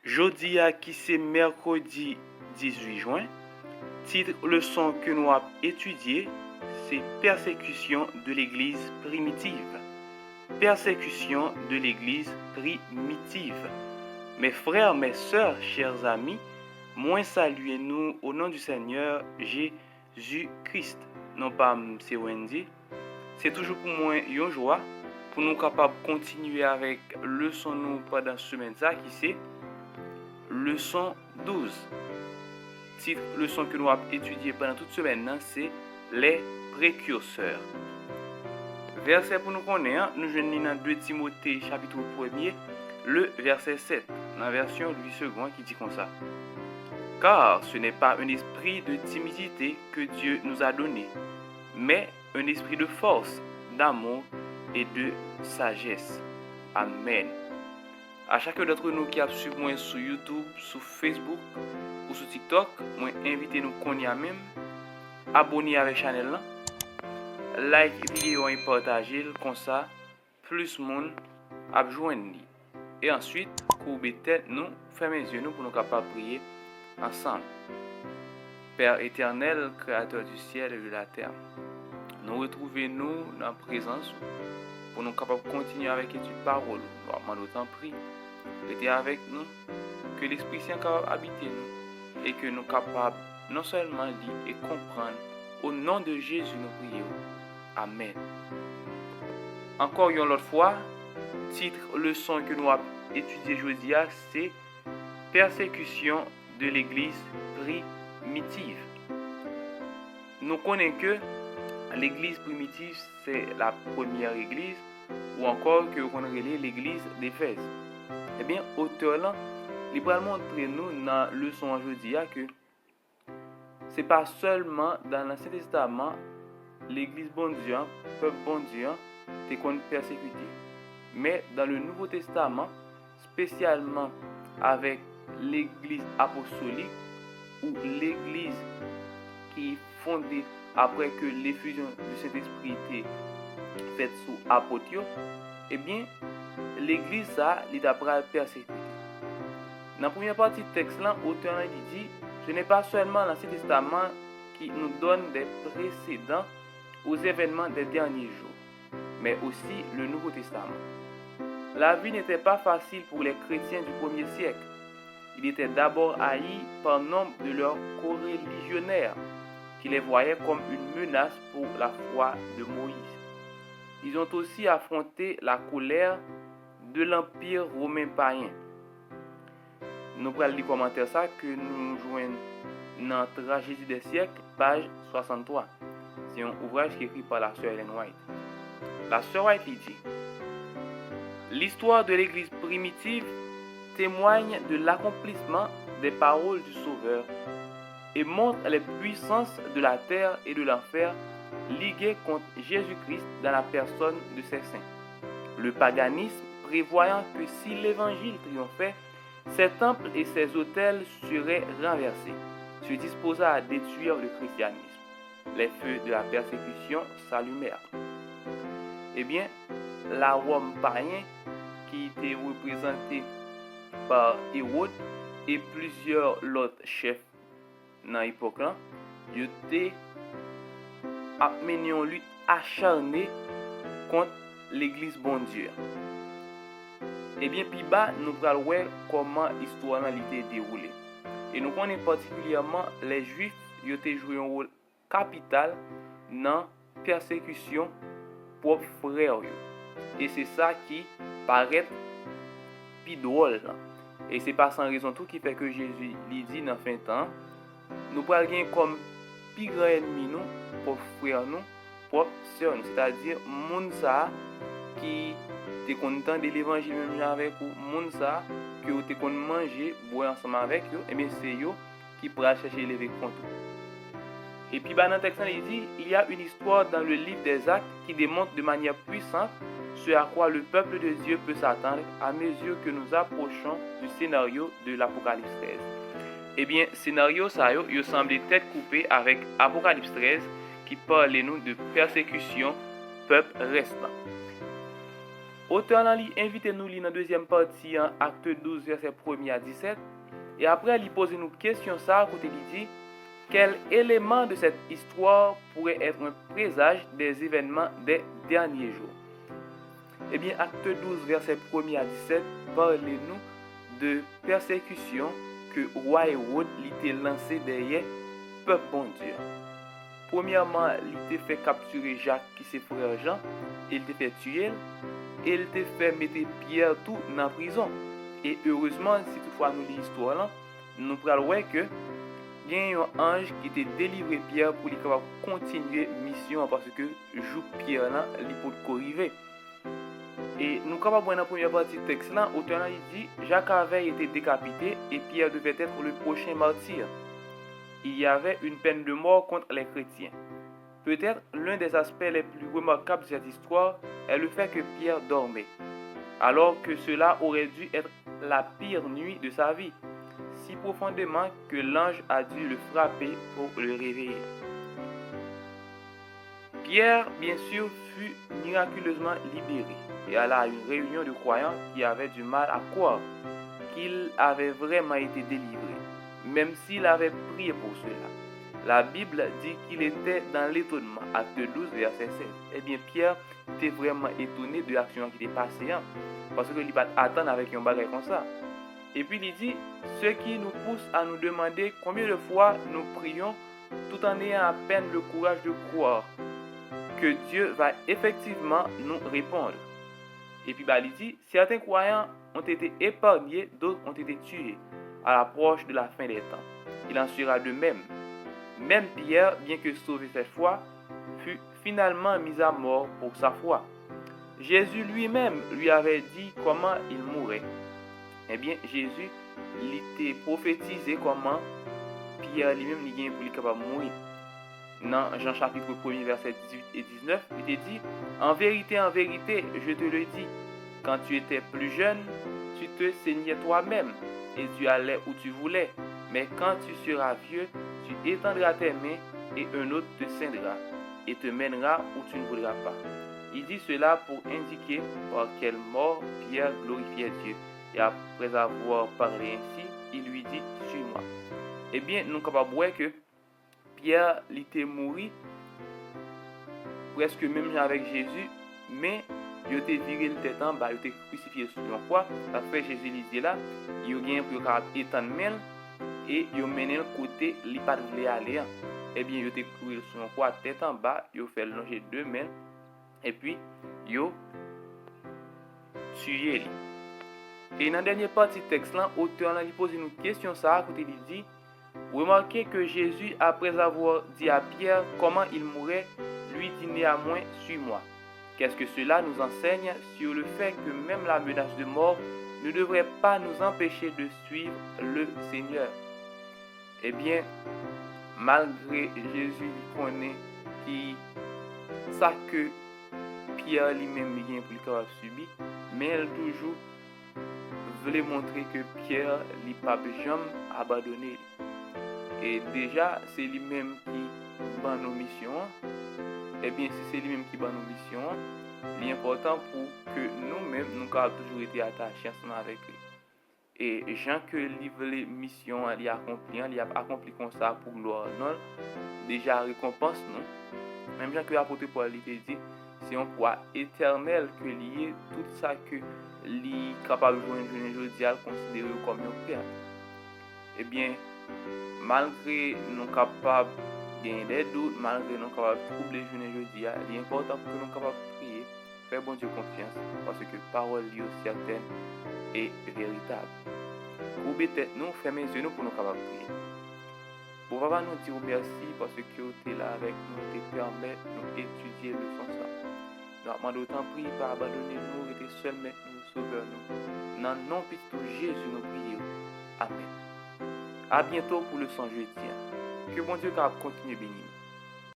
Jeudi à qui c'est mercredi 18 juin, titre leçon que nous avons étudié, c'est persécution de l'église primitive. Persécution de l'église primitive. Mes frères, mes sœurs, chers amis, moi saluez-nous au nom du Seigneur Jésus-Christ. Non pas c'est Wendy. C'est toujours pour moi une joie pour nous capables de continuer avec leçon nous pendant semaine ça qui c'est leçon 12. Titre leçon que nous avons étudié pendant toute semaine, c'est les précurseurs. Verset pour nous connaître, nous joignons dans 2 Timothée chapitre 1er, le verset 7, dans la version Louis II qui dit comme ça. Car ce n'est pas un esprit de timidité que Dieu nous a donné, mais un esprit de force, d'amour et de sagesse. Amen. À chacun d'entre nous qui a suivi moi sur YouTube, sur Facebook ou sur TikTok, moi invite nous qu'on y a même, abonner avec la chaîne là, like vidéo et partager comme ça, plus monde a joindre. Et ensuite, courber tête nous, fermer les yeux nous pour nous capables de prier ensemble. Père éternel, créateur du ciel et de la terre, nous retrouvons-nous dans la présence pour nous capables de continuer avec l'étude de parole. Nous t'en prie, restez avec nous, que l'Esprit Saint capable habiter nous et que nous capables non seulement lire et comprendre. Au nom de Jésus, nous prions. Amen. Encore une autre fois, titre leçon que nous avons étudié aujourd'hui, c'est persécution de l'église primitive. Nous connaissons que l'église primitive, c'est la première église, ou encore que vous connaissez l'église d'Éphèse. Eh bien, auteur là, il va montrer nous dans la leçon aujourd'hui que c'est pas seulement dans l'Ancien Testament l'église bon Dieu, peuple bon Dieu, t'es qu'on persécuté. Mais dans le Nouveau Testament, spécialement avec l'église apostolique ou l'église qui est fondée après que l'effusion de cet esprit était faite sous apôtres, eh bien, l'église ça, il a persécuté. Dans la première partie du texte là, l'auteur dit, ce n'est pas seulement l'Ancien Testament qui nous donne des précédents aux événements des derniers jours, mais aussi le Nouveau Testament. La vie n'était pas facile pour les chrétiens du premier siècle. Ils étaient d'abord haïs par nombre de leurs coreligionnaires qui les voyaient comme une menace pour la foi de Moïse. Ils ont aussi affronté la colère de l'Empire romain païen. Nous prenons les commentaires ça que nous joignons dans Tragédie des siècles, page 63. C'est un ouvrage qui est écrit par la sœur Ellen White. La sœur White dit: l'histoire de l'Église primitive témoigne de l'accomplissement des paroles du Sauveur et montre les puissances de la terre et de l'enfer liguées contre Jésus-Christ dans la personne de ses saints. Le paganisme, prévoyant que si l'Évangile triomphait, ses temples et ses autels seraient renversés, se disposa à détruire le christianisme. Les feux de la persécution s'allumèrent. Eh bien, la Rome païenne, qui était représentée par Hérode et plusieurs autres chefs dans l'époque là, ils étaient mené une lutte acharnée contre l'église bon Dieu. Eh bien, puis bas, nous allons voir comment l'histoire a été déroulée. Et nous connaissons particulièrement les Juifs, ils ont joué un rôle capital dans la persécution propre frères. Et c'est ça qui paraît plus drôle. Et c'est pas sans raison tout qui fait que Jésus lui dit dans fin de temps, nous prenons comme plus grand ennemi nous, propre frère nous, propre sœur nous, c'est-à-dire moun ça qui t'es content de l'évangile même avec ou moun ça que t'es content manger boire ensemble avec eux, et bien c'est eux qui pourra chercher lever contre. Et puis dans le texte il dit, il y a une histoire dans le livre des Actes qui démontre de manière puissante ce à quoi le peuple de Dieu peut s'attendre à mesure que nous approchons du scénario de l'Apocalypse 13. Eh bien, scénario ça il semble tête coupée avec Apocalypse 13 qui parle nous de persécution peuple restant. Auteur nan li invite nous li dans deuxième partie en acte 12 verset 1er à 17 et après il pose nous question ça côté il dit quel élément de cette histoire pourrait être un présage des événements des derniers jours. Eh bien acte 12 verset 1er à 17 parlez-nous de persécution que roi Hérode l'était lancé derrière peuple bon Dieu. Premièrement, il était fait capturer Jacques qui c'est frère Jean, il était fait tuer et il était fait mettre Pierre tout dans la prison. Et heureusement, si toutefois nous lisons l'histoire là, nous pourrons voir que il y a un ange qui était délivré Pierre pour lui continuer mission parce que jour Pierre là, il peut arriver. Et nous capable voir dans la première partie du texte là, auteur là il dit Jacques avait été décapité et Pierre devait être le prochain martyr. Il y avait une peine de mort contre les chrétiens. Peut-être l'un des aspects les plus remarquables de cette histoire est le fait que Pierre dormait, alors que cela aurait dû être la pire nuit de sa vie, si profondément que l'ange a dû le frapper pour le réveiller. Pierre, bien sûr, fut miraculeusement libéré et alla à une réunion de croyants qui avaient du mal à croire qu'il avait vraiment été délivré, même s'il avait prié pour cela. La Bible dit qu'il était dans l'étonnement, acte 12, verset 16. Eh bien, Pierre était vraiment étonné de l'action qui était passée, parce qu'il ne pas attendre avec un bagage comme ça. Et puis il dit, ce qui nous pousse à nous demander combien de fois nous prions tout en ayant à peine le courage de croire que Dieu va effectivement nous répondre. Et puis il dit, certains croyants ont été épargnés, d'autres ont été tués à l'approche de la fin des temps. Il en sera de même. Même Pierre, bien que sauvé cette fois, fut finalement mis à mort pour sa foi. Jésus lui-même lui avait dit comment il mourrait. Eh bien, Jésus l'était prophétisé comment Pierre lui-même n'y pour capable de mourir. Dans Jean chapitre 1 verset 18 et 19, il était dit en vérité, je te le dis, quand tu étais plus jeune, tu te saignais toi-même et tu allais où tu voulais. Mais quand tu seras vieux, tu étendras tes mains et un autre te ceindra et te mènera où tu ne voudras pas. Il dit cela pour indiquer par quelle mort Pierre glorifiait Dieu. Et après avoir parlé ainsi, il lui dit, suis-moi. Eh bien, nous sommes capables de voir que Pierre était mort presque même avec Jésus, mais il était viré le tête en bas, il était crucifié sur une croix. Après Jésus lui dit là, il y a un peu de étendre main et il mené le côté il pas voulait aller. Eh bien, il était cloué sur une croix tête en bas, il fait longer deux mains et puis il tué lui. Et dans la dernière partie du texte là, l'auteur lui pose une question ça, côté il dit remarquez que Jésus, après avoir dit à Pierre comment il mourrait, lui dit néanmoins, suis-moi. Qu'est-ce que cela nous enseigne sur le fait que même la menace de mort ne devrait pas nous empêcher de suivre le Seigneur? Eh bien, malgré Jésus qui connaît qui ça que Pierre lui-même bien pour le subir, mais elle toujours voulait montrer que Pierre n'a pas jamais abandonné. Et déjà, c'est lui-même qui bat nos missions. Eh bien, si c'est lui-même qui bat nos missions, l'important pour que nous-mêmes, nous avons toujours été attachés ensemble avec lui. Et Jean que lui voulait mission, il a accompli comme ça pour gloire. Non, déjà récompense nous. Même Jean que l'apôtre Paul lui dit, c'est un poids éternel que lié tout ça que lui capable de jouer aujourd'hui à considérer comme un père. Eh bien, malgré nous capables de gagner des doutes, malgré nous capables de troubler aujourd'hui, il est important que nous capables de prier, faire bon Dieu confiance, parce que parole est certaine et véritable. Oubliez tête nous, fermez les yeux pour nous capables de prier. Bon, papa, nous dire merci parce que tu es là avec nous, tu permets de nous étudier le son ça. Nous demandons autant prier, pas abandonner nous, et seul mettre nous, sauveur nous. Dans le nom de Jésus, nous prions. Amen. À bientôt pour le son jeudi. Que bon Dieu continue bénir.